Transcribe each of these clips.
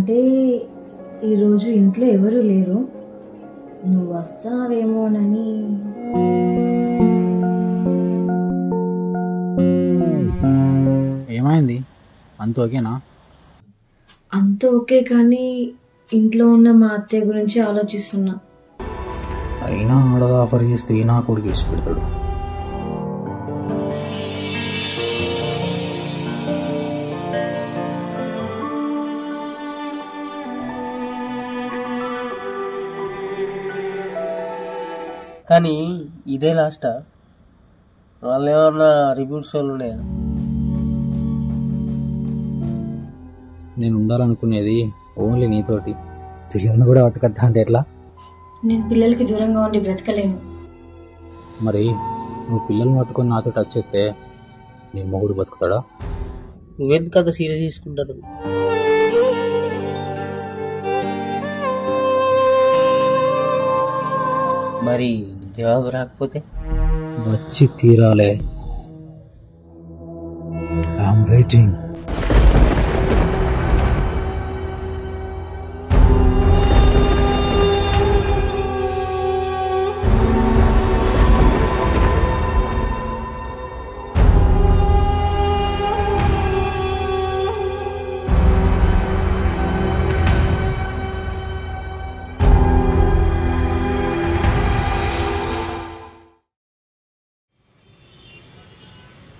అంటే ఈరోజు ఇంట్లో ఎవరు లేరు, నువ్వు వస్తావేమోనని. ఏమైంది? అంత ఓకేనా? అంత ఓకే, కానీ ఇంట్లో ఉన్న మా అత్తయ్య గురించి ఆలోచిస్తున్నా. అయినా ఆడగా ఆఫర్ చేస్తే నా కొడుకు ఇచ్చి పెడతాడు. కానీ ఇదే లాస్టా? వాళ్ళు ఏమన్నా రిపీట్స్ వాళ్ళు ఉన్నాయా? నేను ఉండాలనుకునేది ఓన్లీ నీతోటి. పిల్లల్ని కూడా పట్టుకొద్దా అంటే ఎట్లా? నేను పిల్లలకి దూరంగా ఉండి బ్రతకలేను. మరి నువ్వు పిల్లల్ని పట్టుకొని నాతో టచ్ చేస్తే నీ మొగుడు బతుకుతాడా? నువ్వెందుకు అంత సీరియస్ తీసుకుంటాను? మరి జవాబు రాకపోతే వచ్చి తీరాలే. I'm waiting.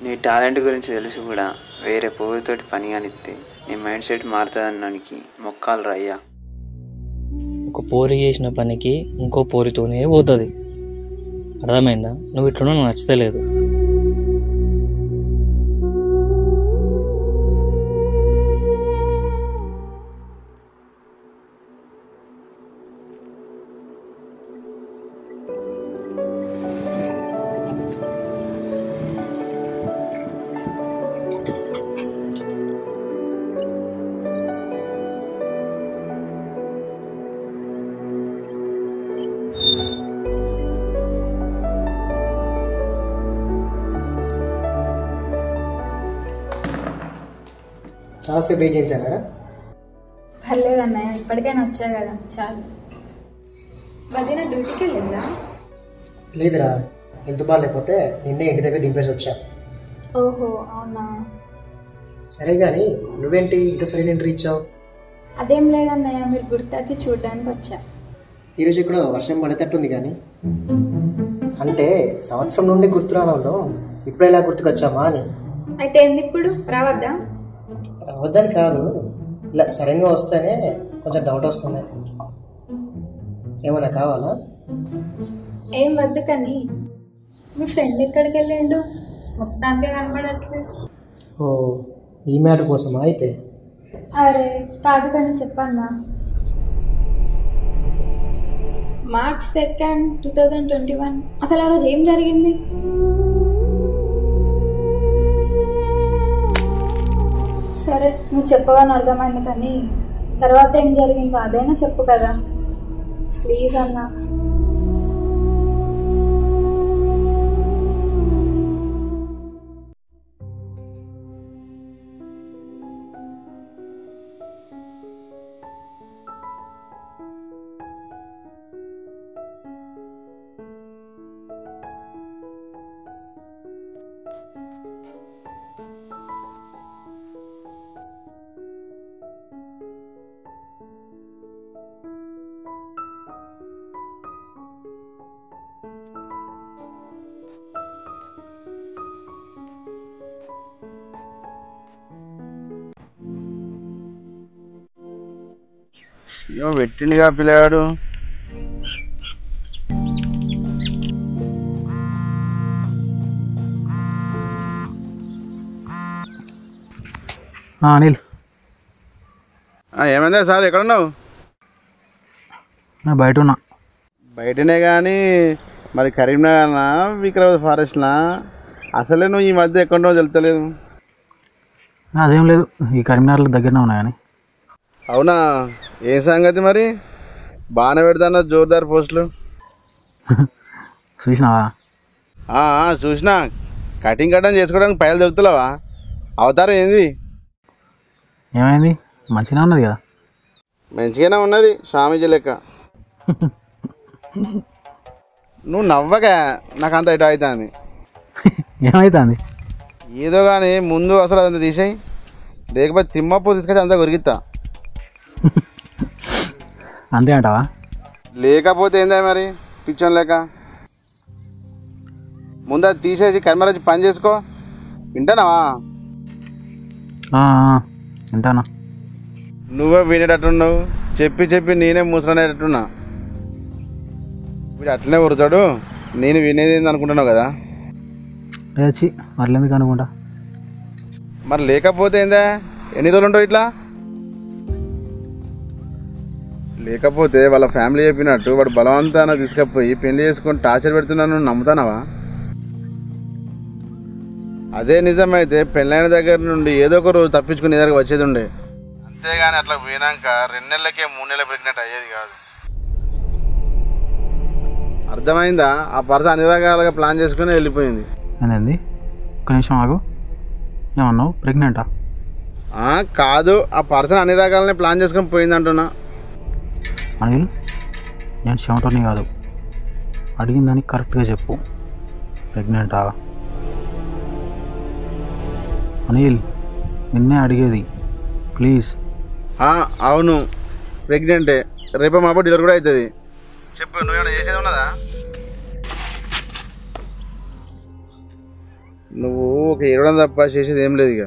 నీ టాలెంట్ గురించి తెలిసి కూడా వేరే పోరుతోటి పని కానిస్తే నీ మైండ్ సెట్ మారుతుందన్నానికి మొక్కాలు రయ్యా. ఒక పోరి చేసిన పనికి ఇంకో పోరితోనే పోతుంది. అర్థమైందా? నువ్వు ఇట్లా నాకు నచ్చలేదు. చాలాసేపు వెయిట్ చేయించారా? పర్లేదు అన్నయ్య, ఇప్పటికైనా వచ్చా కదా చాలు. వదిన డ్యూటీకి వెళ్ళిందా? లేదురా, హెల్త్ బాగాలేకపోతే నిన్నే ఇంటి దగ్గర దింపేసి వచ్చా. ఓహో అవునా. సరే కానీ నువ్వేంటి ఇంత సరైన ఎంట్రీ ఇచ్చావు? అదేం లేదన్నయ్య, మీరు గుర్తొచ్చి చూడడానికి వచ్చా. ఈరోజు ఇక్కడ వర్షం పడేటట్టుంది కానీ. అంటే సంవత్సరం నుండి గుర్తురానంలో ఇప్పుడు ఎలా గుర్తుకొచ్చామా అని. అయితే ఏంది ఇప్పుడు? రావద్దా? రావద్దని కాదు, ఇలా సడన్గా వస్తేనే కొంచెం డౌట్ వస్తుంది. ఏమన్నా కావాలా? ఏం వద్దు, కానీ మీ ఫ్రెండ్ ఎక్కడికి వెళ్ళిండు? మొత్తానికే కనపడట్లేదు. ఓ, ఈ మ్యాటర్ కోసమా అయితే? అరే కాదు, కానీ చెప్పన్నా. March 2nd, 2021 అసలు ఆ రోజు ఏం జరిగింది? సరే నువ్వు చెప్పవని అర్థమైంది, కానీ తర్వాత ఏం జరిగిందో అదైనా చెప్పు కదా ప్లీజ్ అన్నా. ఏమో పెట్టిండిగా పిల్లగాడు. అనిల్, ఏమైందా సార్? ఎక్కడున్నావు? బయట ఉన్నా. బయటనే కానీ మరి కరీంనగర్నా వికారాబాద్ ఫారెస్ట్నా? అసలే నువ్వు ఈ మధ్య ఎక్కడో తెలుస్తలేదు. అదేం లేదు, ఈ కరీంనగర్లో దగ్గరనే ఉన్నా కానీ. అవునా? ఏ సంగతి మరి? బాగానే పెడతాను జోర్దార్ పోస్టులు. చూసినావా? చూసినా. కటింగ్ చేసుకోవడానికి పైలు దొరుకుతున్నావా? అవతారం ఏంది? ఏమైంది? మంచిగా ఉన్నది కదా. మంచిగానే ఉన్నది స్వామీజీ లెక్క. నువ్వు నవ్వగా నాకు అంత ఇటు అవుతుంది. ఏమవుతుంది? ఏదో కానీ ముందు అసలు అదంతా తీసేయి, లేకపోతే తిమ్మప్పు తీసుకొచ్చి అంతా కొరికిస్తా. అంతే అంటావా? లేకపోతే ఏందా మరి పిచ్చోన్ లేక. ముందు అది తీసేసి కెమెరా పని చేసుకో. వింటానావా? వింటానా. నువ్వే వినేటట్టున్నావు, చెప్పి చెప్పి నేనే ముసలనేటట్టున్నా. వీడు అట్లనే కొడతాడు, నేను వినేది ఏంది అనుకుంటున్నావు కదా. లేచి మళ్ళీ ఎందుకు అనుకుంటా. మరి లేకపోతే ఏందా, ఎన్ని రోజులు ఉంటావు ఇట్లా? లేకపోతే వాళ్ళ ఫ్యామిలీ చెప్పినట్టు వాడు బలవంతాన తీసుకపోయి పెళ్లి చేసుకొని టార్చర్ పెడుతున్నాను నమ్ముతానావా? అదే నిజమైతే పెళ్ళైన దగ్గర నుండి ఏదో ఒక రోజు తప్పించుకుని దగ్గరకు వచ్చేది ఉండే. అంతేగాని అట్లా పోయినాక 2 నెలలకే 3 నెలలు ప్రెగ్నెంట్ అయ్యేది కాదు. అర్థమైందా? ఆ పర్సన్ అన్ని రకాలుగా ప్లాన్ చేసుకుని వెళ్ళిపోయింది. ఏంది? ఒక నిమిషం ఆగు. ఏమన్నావు? ప్రెగ్నెంటా? కాదు, ఆ పర్సన్ అన్ని రకాలనే ప్లాన్ చేసుకొని పోయింది అంటున్నా. అనిల్, నేను చెమటోని కాదు, అడిగిందని కరెక్ట్గా చెప్పు. ప్రెగ్నెంటా? అనిల్, నిన్నే అడిగేది, ప్లీజ్. అవును, ప్రెగ్నెంటే. రేపు మాపో డెలివరీ కూడా అవుతుంది. చెప్పు, నువ్వేమైనా చేసేది ఉన్నదా? నువ్వు ఒక ఇవ్వడం తప్ప చేసేది ఏం లేదు. ఇక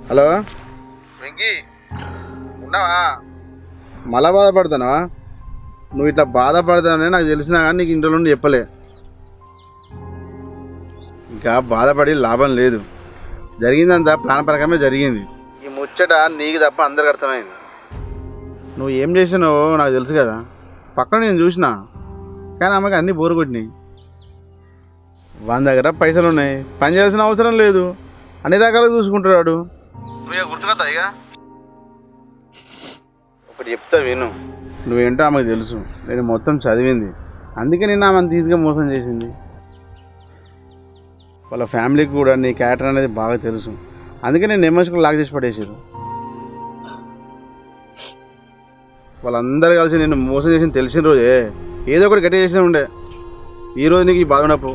హలో వెంకీ, ఉన్నావా? మళ్ళా బాధపడతానవా? నువ్వు ఇట్లా బాధపడతానని నాకు తెలిసినా కానీ నీకు ఇంట్లో నుండి చెప్పలే. ఇంకా బాధపడి లాభం లేదు. జరిగిందంతా ప్లాన్ ప్రకారమే జరిగింది. ఈ ముచ్చట నీకు తప్ప అందరికి అర్థమైంది. నువ్వు ఏం చేసినావో నాకు తెలుసు కదా. పక్కన నేను చూసినా, కానీ ఆమెకు అన్నీ బోరు కొట్టినాయి. వాని దగ్గర పైసలు ఉన్నాయి, పని చేయాల్సిన అవసరం లేదు, అన్ని రకాలుగా చూసుకుంటున్నాడు. నువ్వు గుర్తుకొద్దా? ఇక ఒకటి చెప్తా విను. నువ్వేంటో ఆమెకు తెలుసు, నేను మొత్తం చదివింది. అందుకే నేను ఆమెను తీసుగా మోసం చేసింది. వాళ్ళ ఫ్యామిలీకి కూడా నీ క్యారెక్టర్ అనేది బాగా తెలుసు. అందుకే నేను ఎమోషనల్ లాక్ చేసి పడేసారు. వాళ్ళందరూ కలిసి నేను మోసం చేసి తెలిసిన రోజే ఏదో ఒకటి గట్టి చేసిన ఉండే. ఈరోజు నీకు ఈ బాధ ఉండపు.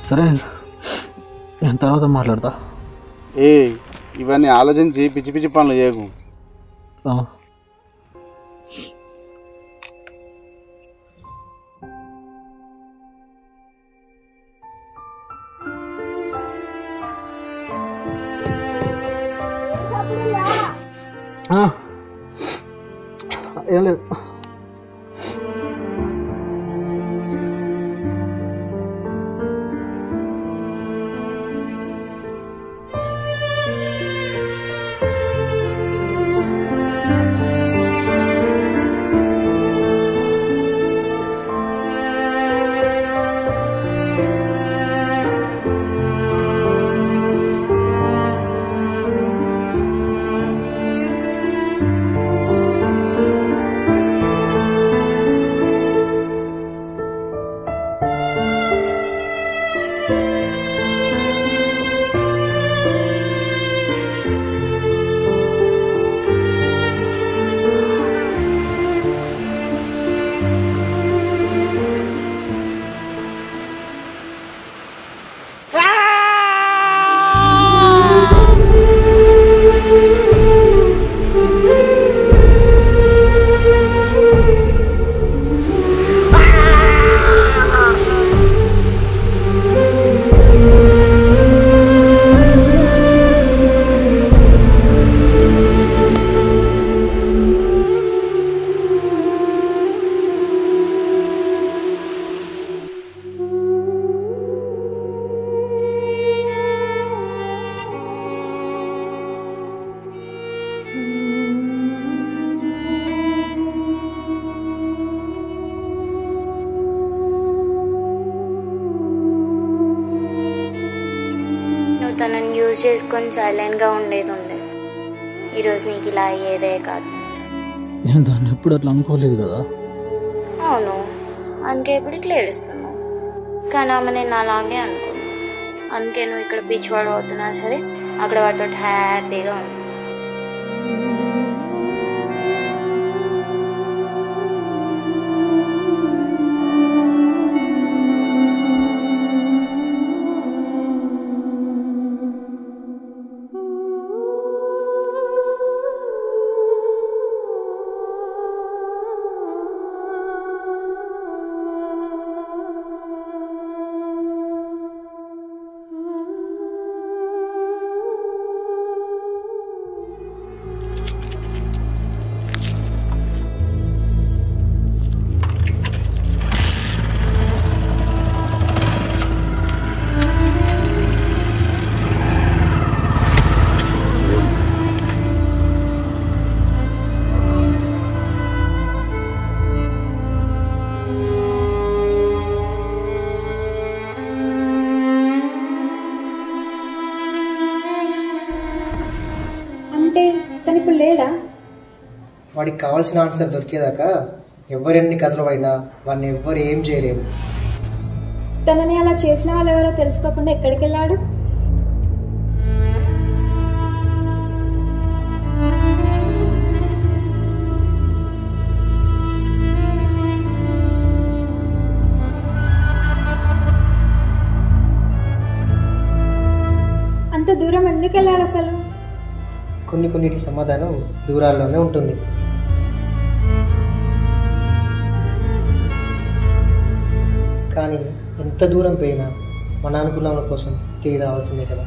సరే, నేను తర్వాత మాట్లాడతా. ఇవన్నీ ఆలోచించి పిచ్చి పిచ్చి పనులు చేయకు. ఏం లేదు. తనని యూజ్ చేసుకొని సైలెంట్గా ఉండేది ఉండే. ఈరోజు నీకు ఇలా అయ్యేదే కాదు. నేను దాన్ని ఎప్పుడు అట్లా అనుకోలేదు కదా. అవును, అందుకే ఇప్పుడు ఇట్లా ఏడుస్తున్నావు. కానీ ఆమె నేను అలాగే అనుకుంది. అందుకే నువ్వు ఇక్కడ పిచ్చివాడు అవుతున్నా సరే అక్కడ వాడితో హ్యాపీగా ఉంది. అంటే తను ఇప్పుడు లేడా? వాడికి కావాల్సిన ఆన్సర్ దొరికేదాకా ఎవరెన్ని కథలు పడినా వాడిని ఎవ్వరు ఏం చేయలేరు. తనని అలా చేసిన వాళ్ళు ఎవరో తెలుసుకోకుండా ఎక్కడికి వెళ్ళాడు? అంత దూరం ఎందుకు వెళ్ళాడు అసలు? కొన్నిటికి సమాధానం దూరాల్లోనే ఉంటుంది. కానీ ఎంత దూరం పోయినా మన అనుకున్న కోసం తిరిగి రావాల్సిందే కదా.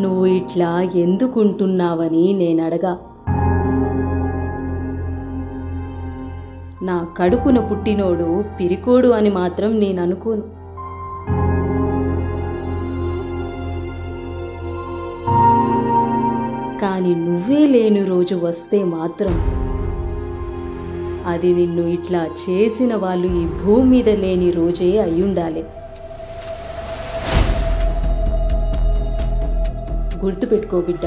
నువ్వు ఇట్లా ఎందుకుంటున్నావని నేనడగా. నా కడుపున పుట్టినోడు పిరికోడు అని మాత్రం నేననుకోను. కాని నువ్వే లేని రోజు వస్తే మాత్రం అది నిన్ను ఇట్లా చేసిన వాళ్ళు ఈ భూమి మీద లేని రోజే అయ్యుండాలి. గుర్తుపెట్టుకో బిడ్డ.